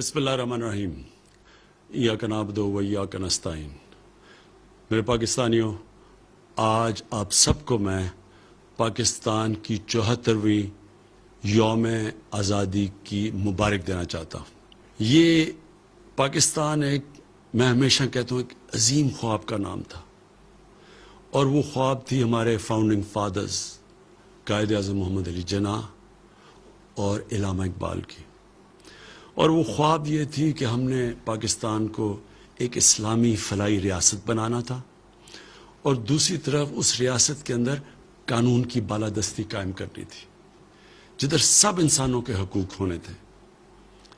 بسم اللہ الرحمن الرحیم ایاک نعبد و ایاک نستعین۔ میرے پاکستانیوں، آج آپ سب کو میں پاکستان کی 74ویں یوم آزادی کی مبارک دینا چاہتا ہوں۔ یہ پاکستان میں ہمیشہ کہتا ہوں ایک عظیم خواب کا نام تھا، اور وہ خواب تھی ہمارے فاؤنڈنگ فادرز قائد اعظم محمد علی جناح اور علامہ اقبال کی۔ اور وہ خواب یہ تھی کہ ہم نے پاکستان کو ایک اسلامی فلاحی ریاست بنانا تھا، اور دوسری طرف اس ریاست کے اندر قانون کی بالادستی قائم کرنی تھی، جدھر سب انسانوں کے حقوق ہونے تھے،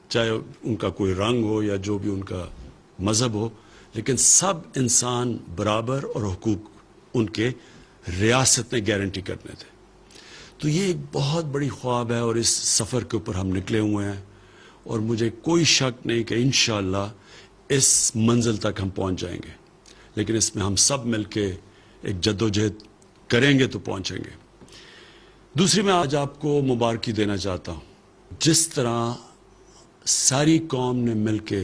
چاہے ان کا کوئی رنگ ہو یا جو بھی ان کا مذہب ہو، لیکن سب انسان برابر اور حقوق ان کے ریاست نے گارنٹی کرنے تھے۔ تو یہ ایک بہت بڑی خواب ہے، اور اس سفر کے اوپر ہم نکلے ہوئے ہیں، اور مجھے کوئی شک نہیں کہ انشاءاللہ اس منزل تک ہم پہنچ جائیں گے، لیکن اس میں ہم سب مل کے ایک جدوجہد کریں گے تو پہنچیں گے۔ دوسری میں آج آپ کو مبارکی دینا چاہتا ہوں، جس طرح ساری قوم نے مل کے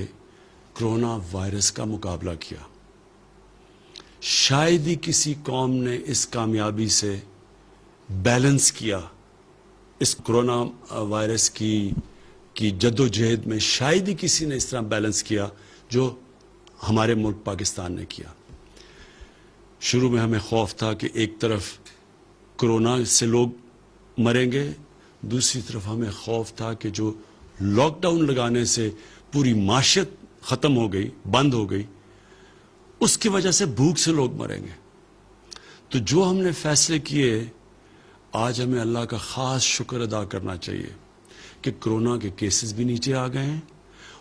کرونا وائرس کا مقابلہ کیا، شاید ہی کسی قوم نے اس کامیابی سے بیلنس کیا، اس کرونا وائرس کی جدوجہد میں شاید ہی کسی نے اس طرح بیلنس کیا جو ہمارے ملک پاکستان نے کیا۔ شروع میں ہمیں خوف تھا کہ ایک طرف کرونا سے لوگ مریں گے، دوسری طرف ہمیں خوف تھا کہ جو لاک ڈاؤن لگانے سے پوری معیشت ختم ہو گئی، بند ہو گئی، اس کی وجہ سے بھوک سے لوگ مریں گے۔ تو جو ہم نے فیصلے کیے، آج ہمیں اللہ کا خاص شکر ادا کرنا چاہیے کہ کرونا کے کیسز بھی نیچے آ گئے ہیں،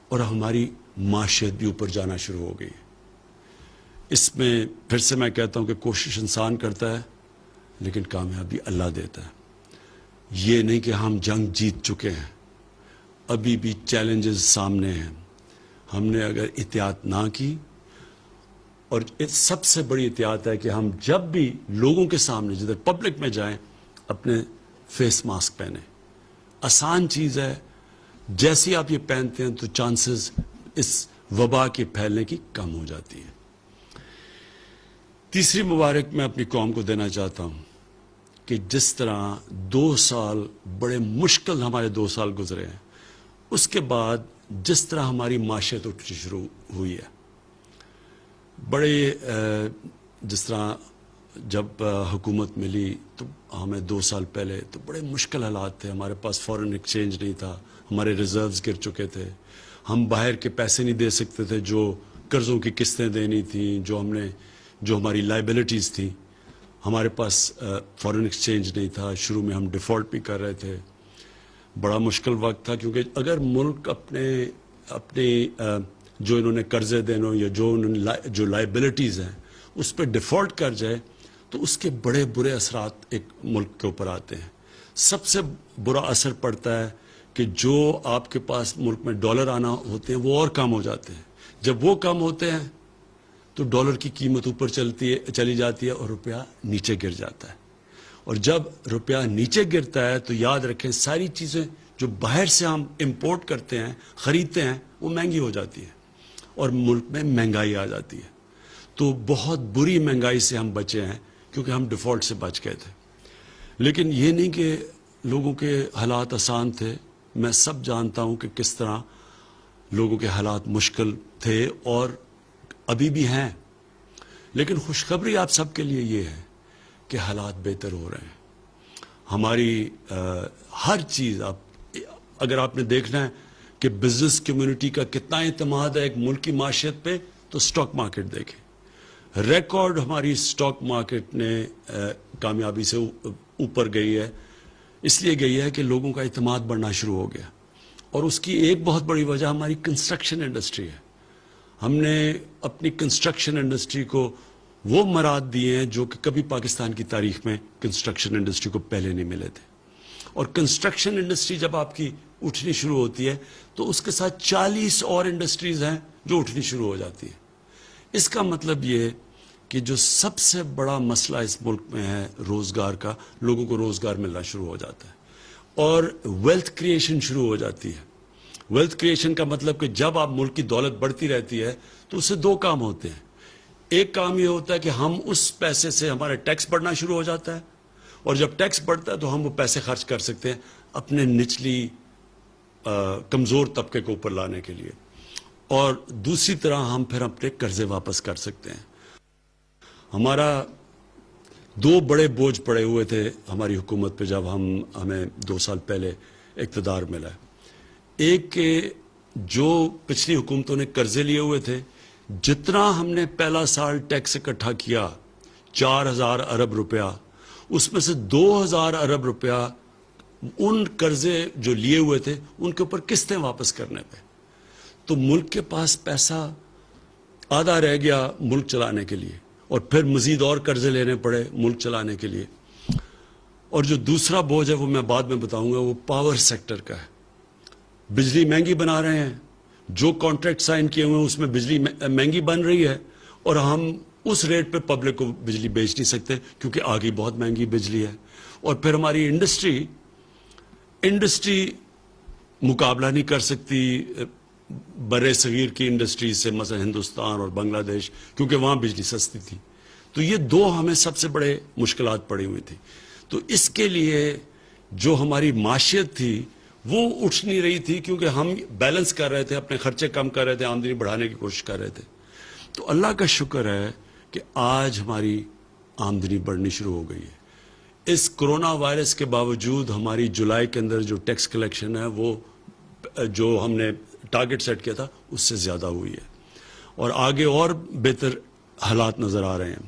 اور ہماری معیشت بھی اوپر جانا شروع ہو گئی ہے۔ اس میں پھر سے میں کہتا ہوں کہ کوشش انسان کرتا ہے، لیکن کامیابی اللہ دیتا ہے۔ یہ نہیں کہ ہم جنگ جیت چکے ہیں، ابھی بھی چیلنجز سامنے ہیں۔ ہم نے اگر احتیاط نہ کی، اور سب سے بڑی احتیاط ہے کہ ہم جب بھی لوگوں کے سامنے جدھر پبلک میں جائیں اپنے فیس ماسک پہنیں۔ آسان چیز ہے، جیسے آپ یہ پہنتے ہیں تو چانسز اس وبا کے پھیلنے کی کم ہو جاتی ہے۔ تیسری مبارک میں اپنی قوم کو دینا چاہتا ہوں کہ جس طرح 2 سال بڑے مشکل ہمارے 2 سال گزرے ہیں، اس کے بعد جس طرح ہماری معیشت اٹھنی شروع ہوئی ہے، بڑے جس طرح جب حکومت ملی تو ہمیں 2 سال پہلے تو بڑے مشکل حالات تھے، ہمارے پاس فورن ایکسچینج نہیں تھا، ہمارے ریزروز گر چکے تھے، ہم باہر کے پیسے نہیں دے سکتے تھے، جو قرضوں کی قسطیں دینی تھیں، جو ہماری لائبلٹیز تھیں، ہمارے پاس فورن ایکسچینج نہیں تھا، شروع میں ہم ڈیفالٹ بھی کر رہے تھے۔ بڑا مشکل وقت تھا، کیونکہ اگر ملک اپنے جو انہوں نے قرضے دینا یا جو لائبلٹیز ہیں اس پہ ڈیفالٹ کر جائے تو اس کے بڑے برے اثرات ایک ملک کے اوپر آتے ہیں۔ سب سے برا اثر پڑتا ہے کہ جو آپ کے پاس ملک میں ڈالر آنا ہوتے ہیں وہ اور کم ہو جاتے ہیں۔ جب وہ کم ہوتے ہیں تو ڈالر کی قیمت اوپر چلی جاتی ہے اور روپیہ نیچے گر جاتا ہے، اور جب روپیہ نیچے گرتا ہے تو یاد رکھیں ساری چیزیں جو باہر سے ہم امپورٹ کرتے ہیں، خریدتے ہیں، وہ مہنگی ہو جاتی ہے، اور ملک میں مہنگائی آ جاتی ہے۔ تو بہت بری مہنگائی سے ہم بچے ہیں، کیونکہ ہم ڈیفالٹ سے بچ گئے تھے۔ لیکن یہ نہیں کہ لوگوں کے حالات آسان تھے، میں سب جانتا ہوں کہ کس طرح لوگوں کے حالات مشکل تھے اور ابھی بھی ہیں، لیکن خوشخبری آپ سب کے لیے یہ ہے کہ حالات بہتر ہو رہے ہیں۔ ہماری ہر چیز، اگر آپ نے دیکھنا ہے کہ بزنس کمیونٹی کا کتنا اعتماد ہے ایک ملک کی معیشت پہ، تو سٹاک مارکیٹ دیکھیں، ریکارڈ ہماری سٹاک مارکیٹ نے کامیابی سے اوپر گئی ہے۔ اس لیے گئی ہے کہ لوگوں کا اعتماد بڑھنا شروع ہو گیا، اور اس کی ایک بہت بڑی وجہ ہماری کنسٹرکشن انڈسٹری ہے۔ ہم نے اپنی کنسٹرکشن انڈسٹری کو وہ مراد دیے ہیں جو کہ کبھی پاکستان کی تاریخ میں کنسٹرکشن انڈسٹری کو پہلے نہیں ملے تھے، اور کنسٹرکشن انڈسٹری جب آپ کی اٹھنی شروع ہوتی ہے تو اس کے ساتھ 40 اور انڈسٹریز ہیں جو اٹھنی شروع ہو جاتی ہیں۔ اس کا مطلب یہ کہ جو سب سے بڑا مسئلہ اس ملک میں ہے روزگار کا، لوگوں کو روزگار ملنا شروع ہو جاتا ہے، اور ویلتھ کریشن شروع ہو جاتی ہے۔ ویلتھ کریشن کا مطلب کہ جب آپ ملک کی دولت بڑھتی رہتی ہے تو اس سے دو کام ہوتے ہیں. ایک کام یہ ہوتا ہے کہ ہم اس پیسے سے ہمارا ٹیکس بڑھنا شروع ہو جاتا ہے, اور جب ٹیکس بڑھتا ہے تو ہم وہ پیسے خرچ کر سکتے ہیں اپنے نچلی کمزور طبقے کو اوپر لانے کے لیے, اور دوسری طرح ہم پھر اپنے قرضے واپس کر سکتے ہیں. ہمارا دو بڑے بوجھ پڑے ہوئے تھے ہماری حکومت پہ جب ہمیں 2 سال پہلے اقتدار ملا. ایک کہ جو پچھلی حکومتوں نے قرضے لیے ہوئے تھے, جتنا ہم نے پہلا سال ٹیکس اکٹھا کیا 4000 ارب روپیہ, اس میں سے 2000 ارب روپیہ ان قرضے جو لیے ہوئے تھے ان کے اوپر قسطیں واپس کرنے پہ. تو ملک کے پاس پیسہ آدھا رہ گیا ملک چلانے کے لیے, اور پھر مزید اور قرضے لینے پڑے ملک چلانے کے لیے. اور جو دوسرا بوجھ ہے وہ میں بعد میں بتاؤں گا, وہ پاور سیکٹر کا ہے. بجلی مہنگی بنا رہے ہیں, جو کانٹریکٹ سائن کیے ہوئے ہیں اس میں بجلی مہنگی بن رہی ہے, اور ہم اس ریٹ پہ پبلک کو بجلی بیچ نہیں سکتے کیونکہ آگے بہت مہنگی بجلی ہے. اور پھر ہماری انڈسٹری مقابلہ نہیں کر سکتی بر صغیر کی انڈسٹری سے, مثلا ہندوستان اور بنگلہ دیش, کیونکہ وہاں بجلی سستی تھی. تو یہ دو ہمیں سب سے بڑے مشکلات پڑی ہوئی تھی. تو اس کے لیے جو ہماری معیشت تھی وہ اٹھ نہیں رہی تھی, کیونکہ ہم بیلنس کر رہے تھے, اپنے خرچے کم کر رہے تھے, آمدنی بڑھانے کی کوشش کر رہے تھے. تو اللہ کا شکر ہے کہ آج ہماری آمدنی بڑھنی شروع ہو گئی ہے. اس کرونا وائرس کے باوجود ہماری جولائی کے اندر جو ٹیکس کلیکشن ہے وہ جو ہم نے ٹارگٹ سیٹ کیا تھا اس سے زیادہ ہوئی ہے, اور آگے اور بہتر حالات نظر آ رہے ہیں.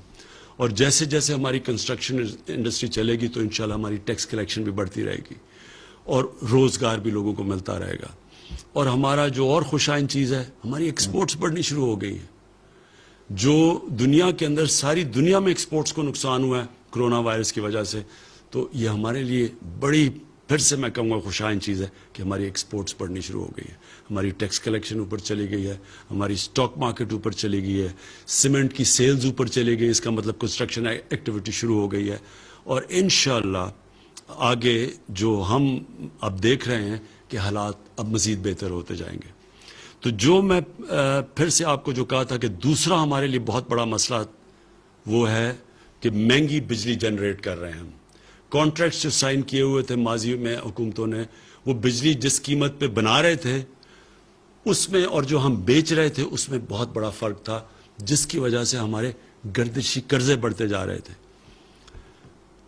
اور جیسے جیسے ہماری کنسٹرکشن انڈسٹری چلے گی تو انشاءاللہ ہماری ٹیکس کلیکشن بھی بڑھتی رہے گی, اور روزگار بھی لوگوں کو ملتا رہے گا. اور ہمارا جو اور خوشائن چیز ہے, ہماری ایکسپورٹس بڑھنی شروع ہو گئی ہیں. جو دنیا کے اندر ساری دنیا میں ایکسپورٹس کو نقصان ہوا ہے کرونا وائرس کی وجہ سے, تو یہ ہمارے لیے بڑی, پھر سے میں کہوں گا خوشائن چیز ہے کہ ہماری ایکسپورٹس بڑھنی شروع ہو گئی ہے. ہماری ٹیکس کلیکشن اوپر چلی گئی ہے, ہماری سٹاک مارکیٹ اوپر چلی گئی ہے, سیمنٹ کی سیلز اوپر چلی گئی, اس کا مطلب کنسٹرکشن ایکٹیویٹی شروع ہو گئی ہے. اور انشاءاللہ آگے جو ہم اب دیکھ رہے ہیں کہ حالات اب مزید بہتر ہوتے جائیں گے. تو جو میں پھر سے آپ کو جو کہا تھا کہ دوسرا ہمارے لیے بہت بڑا مسئلہ وہ ہے کہ مہنگی بجلی جنریٹ کر رہے ہیں ہم. کانٹریکٹس جو سائن کیے ہوئے تھے ماضی میں حکومتوں نے, وہ بجلی جس قیمت پہ بنا رہے تھے اس میں اور جو ہم بیچ رہے تھے اس میں بہت بڑا فرق تھا, جس کی وجہ سے ہمارے گردشی قرضے بڑھتے جا رہے تھے.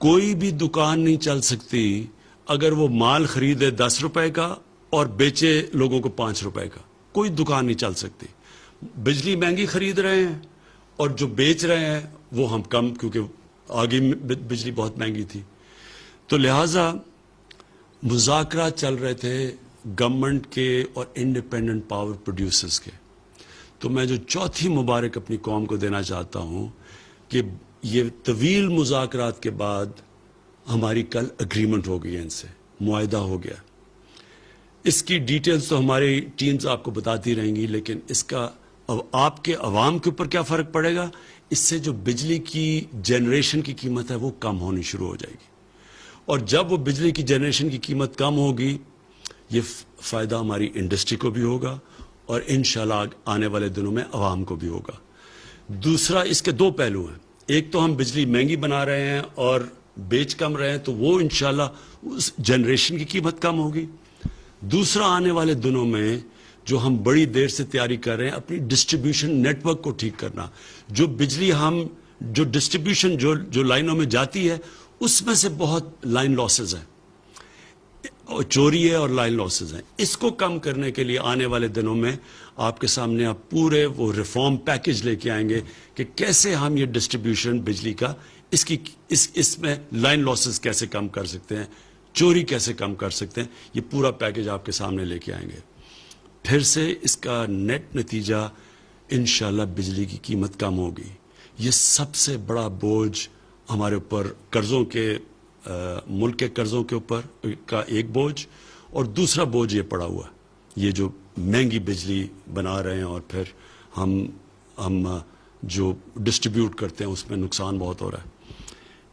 کوئی بھی دکان نہیں چل سکتی اگر وہ مال خریدے 10 روپے کا اور بیچے لوگوں کو 5 روپے کا. کوئی دکان نہیں چل سکتی. بجلی مہنگی خرید رہے ہیں اور جو بیچ رہے ہیں وہ ہم کم, کیونکہ آگے بجلی بہت مہنگی تھی. تو لہٰذا مذاکرات چل رہے تھے گورنمنٹ کے اور انڈیپینڈنٹ پاور پروڈیوسرز کے. تو میں جو چوتھی مبارک اپنی قوم کو دینا چاہتا ہوں کہ یہ طویل مذاکرات کے بعد ہماری کل اگریمنٹ ہو گئی ہے, ان سے معاہدہ ہو گیا. اس کی ڈیٹیلز تو ہماری ٹیمز آپ کو بتاتی رہیں گی, لیکن اس کا آپ کے عوام کے اوپر کیا فرق پڑے گا, اس سے جو بجلی کی جنریشن کی قیمت ہے وہ کم ہونی شروع ہو جائے گی. اور جب وہ بجلی کی جنریشن کی قیمت کم ہوگی, یہ فائدہ ہماری انڈسٹری کو بھی ہوگا اور انشاءاللہ آنے والے دنوں میں عوام کو بھی ہوگا. دوسرا, اس کے دو پہلو ہیں. ایک تو ہم بجلی مہنگی بنا رہے ہیں اور بیچ کم رہے ہیں, تو وہ انشاءاللہ اس جنریشن کی قیمت کم ہوگی. دوسرا, آنے والے دنوں میں جو ہم بڑی دیر سے تیاری کر رہے ہیں اپنی ڈسٹریبیوشن نیٹ ورک کو ٹھیک کرنا. جو بجلی ہم جو ڈسٹریبیوشن جو لائنوں میں جاتی ہے اس میں سے بہت لائن لاسز ہیں, چوری ہے اور لائن لاسز ہیں. اس کو کم کرنے کے لیے آنے والے دنوں میں آپ کے سامنے آپ پورے وہ ریفارم پیکج لے کے آئیں گے کہ کیسے ہم یہ ڈسٹریبیوشن بجلی کا اس میں لائن لاسز کیسے کم کر سکتے ہیں, چوری کیسے کم کر سکتے ہیں. یہ پورا پیکج آپ کے سامنے لے کے آئیں گے. پھر سے اس کا نیٹ نتیجہ انشاءاللہ بجلی کی قیمت کم ہوگی. یہ سب سے بڑا بوجھ ہمارے اوپر قرضوں کے ملک کے قرضوں کے اوپر کا ایک بوجھ, اور دوسرا بوجھ یہ پڑا ہوا یہ جو مہنگی بجلی بنا رہے ہیں اور پھر ہم جو ڈسٹریبیوٹ کرتے ہیں اس میں نقصان بہت ہو رہا ہے.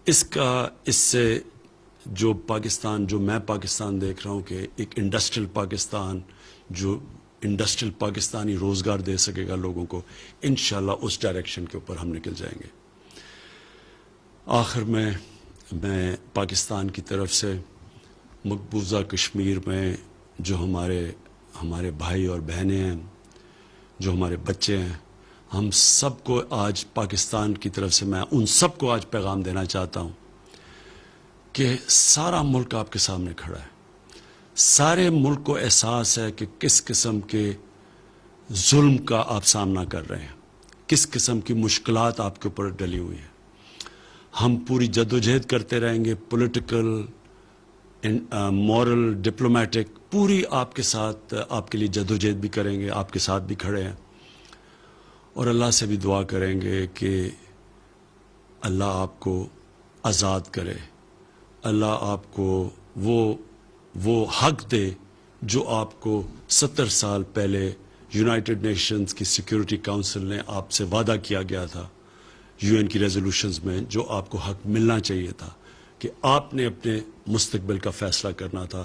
اس سے جو پاکستان، جو میں پاکستان دیکھ رہا ہوں کہ ایک انڈسٹریل پاکستان، جو انڈسٹریل پاکستانی روزگار دے سکے گا لوگوں کو، انشاءاللہ اس ڈائریکشن کے اوپر ہم نکل جائیں گے۔ آخر میں پاکستان کی طرف سے مقبوضہ کشمیر میں جو ہمارے بھائی اور بہنیں ہیں، جو ہمارے بچے ہیں، ہم سب کو آج پاکستان کی طرف سے میں ان سب کو آج پیغام دینا چاہتا ہوں کہ سارا ملک آپ کے سامنے کھڑا ہے۔ سارے ملک کو احساس ہے کہ کس قسم کے ظلم کا آپ سامنا کر رہے ہیں، کس قسم کی مشکلات آپ کے اوپر ڈلی ہوئی ہیں۔ ہم پوری جدوجہد کرتے رہیں گے، پولیٹیکل، مورل، ڈپلومیٹک، پوری آپ کے ساتھ، آپ کے لیے جدوجہد بھی کریں گے، آپ کے ساتھ بھی کھڑے ہیں، اور اللہ سے بھی دعا کریں گے کہ اللہ آپ کو آزاد کرے، اللہ آپ کو وہ حق دے جو آپ کو 70 سال پہلے یونائٹڈ نیشنز کی سیکیورٹی کونسل نے آپ سے وعدہ کیا گیا تھا، یو این کی ریزولوشنز میں جو آپ کو حق ملنا چاہیے تھا کہ آپ نے اپنے مستقبل کا فیصلہ کرنا تھا۔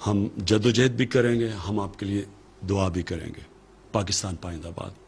ہم جدوجہد بھی کریں گے، ہم آپ کے لیے دعا بھی کریں گے۔ پاکستان پائندہ باد۔